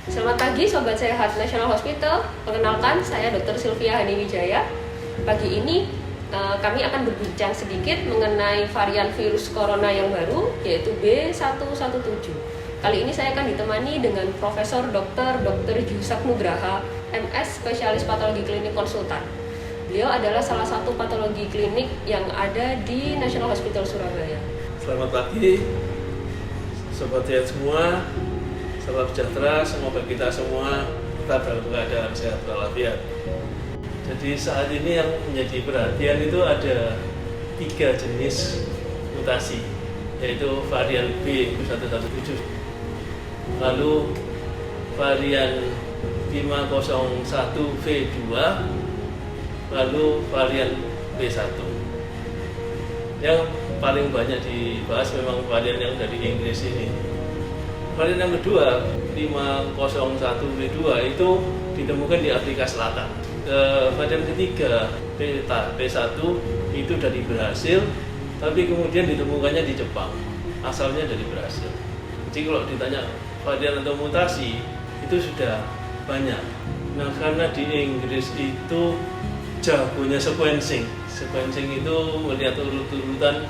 Selamat pagi Sobat Sehat National Hospital. Perkenalkan, saya Dr. Sylvia Haniwijaya. Pagi ini kami akan berbincang sedikit mengenai varian virus corona yang baru, yaitu B117. Kali ini saya akan ditemani dengan Profesor Dr. Yusak Nugraha, MS Spesialis Patologi Klinik Konsultan. Beliau adalah salah satu patologi klinik yang ada di National Hospital Surabaya. Selamat pagi, Sobat Sehat semua. Salam sejahtera, semoga kita semua tetap dalam keadaan sehat walafiat. Jadi saat ini yang menjadi perhatian itu ada 3 jenis mutasi, yaitu varian B117, lalu varian 501V2, lalu varian B1. Yang paling banyak dibahas memang varian yang dari Inggris ini. Varian yang kedua, 501V2 itu ditemukan di Afrika Selatan. Varian ketiga, B1 itu dari Brasil, tapi kemudian ditemukannya di Jepang, asalnya dari Brasil. Jadi kalau ditanya varian atau mutasi, itu sudah banyak. Nah, karena di Inggris itu jagonya sequencing itu melihat urut-urutan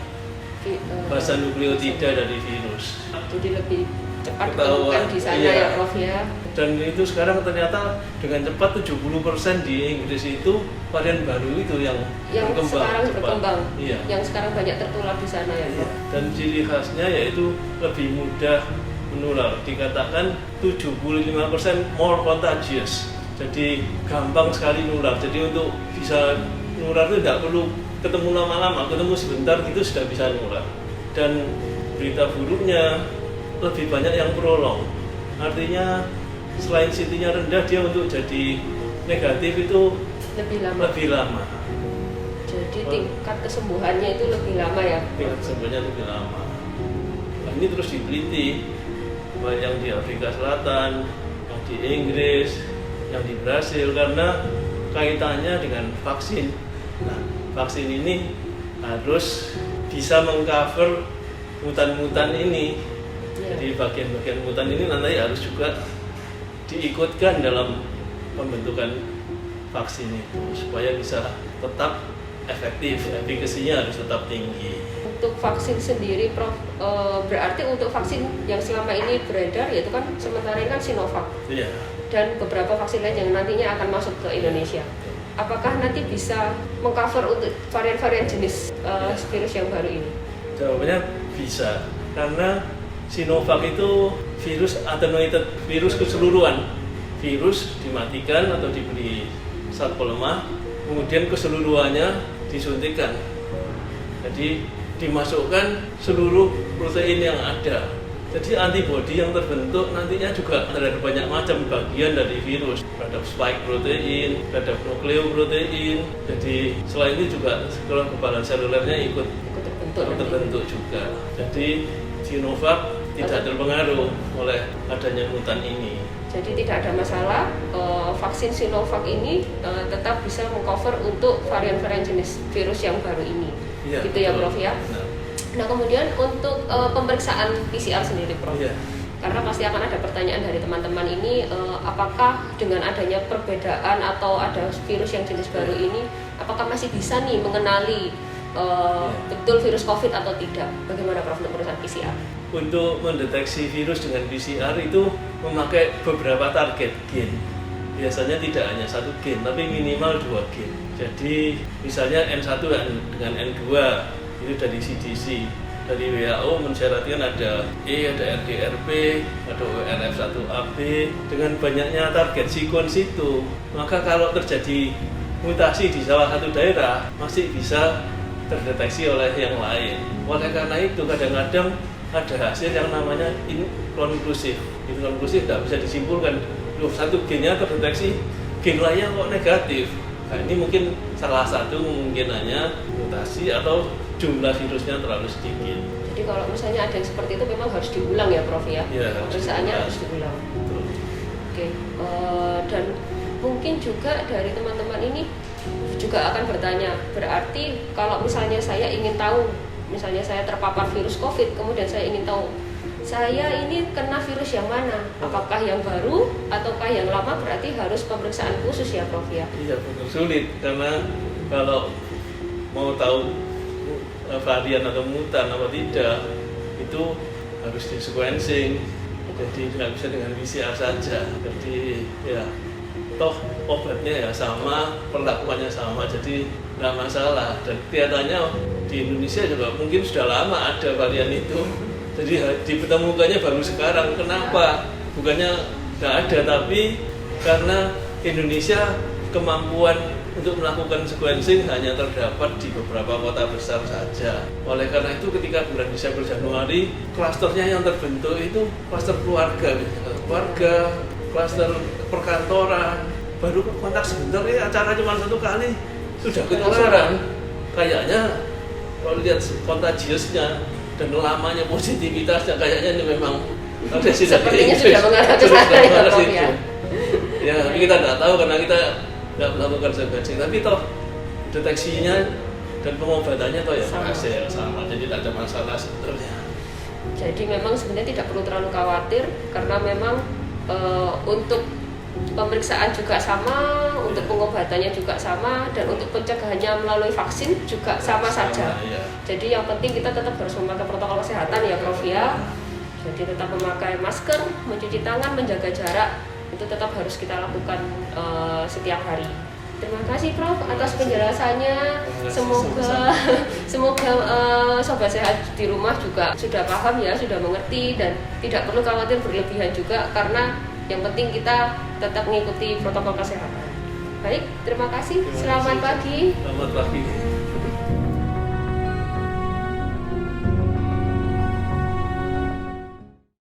basa nukleotida dari virus. Jadi lebih cepat ditemukan di sana, ya Prof ya. Dan itu sekarang ternyata dengan cepat 70% di Inggris itu varian baru itu yang sekarang berkembang, iya. Yang sekarang banyak tertular di sana, ya Prof. Dan ciri khasnya yaitu lebih mudah menular, dikatakan 75% more contagious. Jadi gampang sekali nular. Jadi untuk bisa nular itu tidak perlu ketemu lama-lama, ketemu sebentar gitu sudah bisa nular. Dan berita buruknya lebih banyak yang prolong, artinya selain CT-nya rendah, dia untuk jadi negatif itu lebih lama. Jadi tingkat kesembuhannya itu lebih lama, ya? Tingkat kesembuhannya lebih lama. Nah, ini terus diteliti, baik yang di Afrika Selatan, yang di Inggris, yang di Brasil, karena kaitannya dengan vaksin. Nah, vaksin ini harus bisa mengcover mutan-mutan ini. Jadi bagian-bagian mutan ini nanti harus juga diikutkan dalam pembentukan vaksin itu supaya bisa tetap efektif, efikasinya harus tetap tinggi. Untuk vaksin sendiri, Prof, berarti untuk vaksin yang selama ini beredar, yaitu kan sementara ini kan Sinovac, iya. Dan beberapa vaksin lain yang nantinya akan masuk ke Indonesia. Apakah nanti bisa mengcover untuk varian-varian jenis virus yang baru ini? Jawabannya bisa, karena Sinovac itu virus attenuated, virus keseluruhan. Virus dimatikan atau diberi zat pelemah, kemudian keseluruhannya disuntikkan. Jadi dimasukkan seluruh protein yang ada. Jadi antibodi yang terbentuk nantinya juga terhadap banyak macam bagian dari virus, terhadap spike protein, terhadap nukleoprotein. Jadi selain itu juga kekebalan selulernya ikut terbentuk juga. Jadi Sinovac tidak terpengaruh oleh adanya mutan ini. Jadi tidak ada masalah, vaksin Sinovac ini tetap bisa mengcover untuk varian-varian jenis virus yang baru ini. Ya, gitu ya Prof ya. Nah kemudian untuk pemeriksaan PCR sendiri Prof. Ya. Karena pasti akan ada pertanyaan dari teman-teman ini, apakah dengan adanya perbedaan atau ada virus yang jenis baru ini, apakah masih bisa nih mengenali betul virus COVID atau tidak? Bagaimana Prof untuk pemeriksaan PCR? Untuk mendeteksi virus dengan PCR itu memakai beberapa target gen. Biasanya tidak hanya 1 gen, tapi minimal 2 gen. Jadi misalnya N1 dengan N2 itu dari CDC, dari WHO mensyaratkan ada E, ada RDRP, ada ORF1AB. Dengan banyaknya target sequence itu, maka kalau terjadi mutasi di salah satu daerah masih bisa terdeteksi oleh yang lain. Oleh karena itu kadang-kadang ada hasil yang namanya inkonklusif. Inkonklusif tidak bisa disimpulkan. Loh, satu gennya terdeteksi, gen lainnya kok negatif. Nah, ini mungkin salah satu kemungkinannya mutasi atau jumlah virusnya terlalu sedikit. Jadi kalau misalnya ada yang seperti itu memang harus diulang ya Prof ya? Ya, pemeriksaannya harus diulang. Betul. Oke, dan mungkin juga dari teman-teman ini juga akan bertanya, berarti kalau misalnya saya ingin tahu, misalnya saya terpapar virus COVID, kemudian saya ingin tahu saya ini kena virus yang mana? Apakah yang baru ataukah yang lama? Berarti harus pemeriksaan khusus ya Prof ya? Iya betul, sulit karena kalau mau tahu varian atau mutan apa tidak itu harus di sequencing, jadi nggak bisa dengan PCR saja. Jadi ya toh obatnya ya sama, perlakuannya sama, jadi nggak masalah. Dan kelihatannya di Indonesia juga mungkin sudah lama ada varian itu, jadi ditemukannya baru sekarang. Kenapa? Bukannya nggak ada, tapi karena Indonesia kemampuan untuk melakukan sequencing hanya terdapat di beberapa kota besar saja. Oleh karena itu ketika bulan Desember Januari, klasternya yang terbentuk itu klaster keluarga, klaster perkantoran. Baru kontak sebentar ya, acara cuma 1 kali sudah ketularan. Kayaknya kalau lihat kontagiusnya dan lamanya positivitasnya, kayaknya ini memang sepertinya sudah mengarah ke sana ya Prof ya. Ya, tapi kita tidak tahu karena kita nggak melakukan sequencing, tapi toh deteksinya dan pengobatannya toh ya berhasil sama, jadi tidak ada masalah sebetulnya. Jadi memang sebenarnya tidak perlu terlalu khawatir karena memang untuk pemeriksaan juga sama, untuk pengobatannya juga sama, dan untuk pencegahannya melalui vaksin juga sama saja. Ya. Jadi yang penting kita tetap harus memakai protokol kesehatan ya Prof ya. Jadi tetap memakai masker, mencuci tangan, menjaga jarak, itu tetap harus kita lakukan setiap hari. Terima kasih Prof atas penjelasannya. Semoga sobat sehat di rumah juga sudah paham ya, sudah mengerti, dan tidak perlu khawatir berlebihan juga, karena yang penting kita tetap mengikuti protokol kesehatan. Baik, terima kasih. Selamat pagi. Selamat pagi.